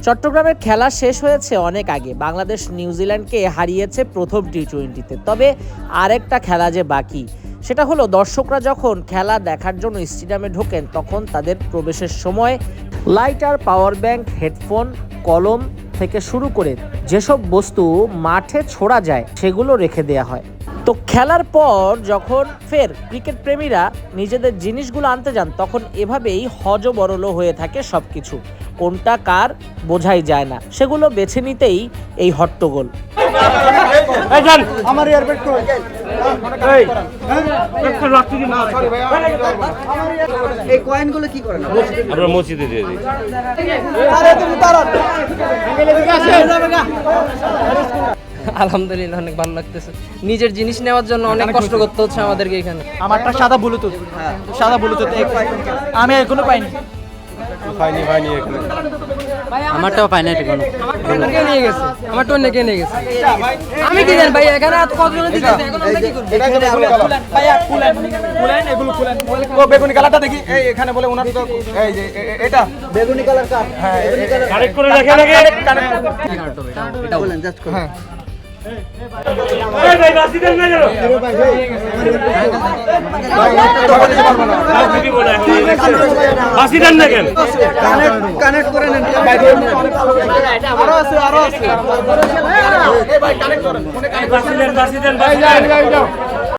চট্টগ্রামের খেলা শেষ হয়েছে অনেক আগে। বাংলাদেশ নিউজিল্যান্ডকে হারিয়েছে প্রথম টি-20-তে। তবে আরেকটা খেলা যে বাকি, সেটা হলো দর্শকরা যখন খেলা দেখার জন্য স্টেডিয়ামে ঢোকেন তখন তাদের প্রবেশের সময় লাইটার, পাওয়ার ব্যাংক, হেডফোন, কলম থেকে শুরু করে যেসব বস্তু মাঠে ছোড়া যায় সেগুলো রেখে দেয়া হয়। তো খেলার পর যখন ফের ক্রিকেট প্রেমীরা নিজেদের জিনিসগুলো আনতে যান তখন এভাবেই হযবরল হয়ে থাকে সবকিছু। কোনটা কার বোঝাই যায় না, সেগুলো বেছে নিতেই এই হট্টগোল। আমার এয়ারবেড কই? এই কয়েনগুলো কি করেন? আমরা মসজিদে দিয়ে দিই। আরে তুমি দাঁড়ান। আলহামদুলিল্লাহ অনেক ভালো লাগতেছে। নিজের জিনিস নেওয়ার জন্য অনেক কষ্ট করতে হচ্ছে আমাদেরকে এখানে। আমারটা সাদা ব্লুটুথ, সাদা ব্লুটুথ আমি এখনো পাইনি। পাইনি এখানে। আমারটাও পাই না এখনো। কে নিয়ে গেছে? আমারটাও নিয়ে গেছে। আমি কি জানি ভাই, এখানে এত কতজন দিতেছে, এখন আমরা কি করব? ভাইয়া খুলেন এগুলো খুলেন। ও বেগুনি কালারটা দেখি। এই এখানে বলে ওনার তো এই যে এটা বেগুনি কালার কার? হ্যাঁ বেগুনি কালার কানেক্ট করে রাখেন আগে। এটা বলেন জাস্ট করে। হ্যাঁ এই ভাই বাসি দেন না কেন? বাসি দেন না কেন? কানেক্ট করে নেন। আরো আছে। এই ভাই কানেক্ট করেন। বাসি দেন ভাই।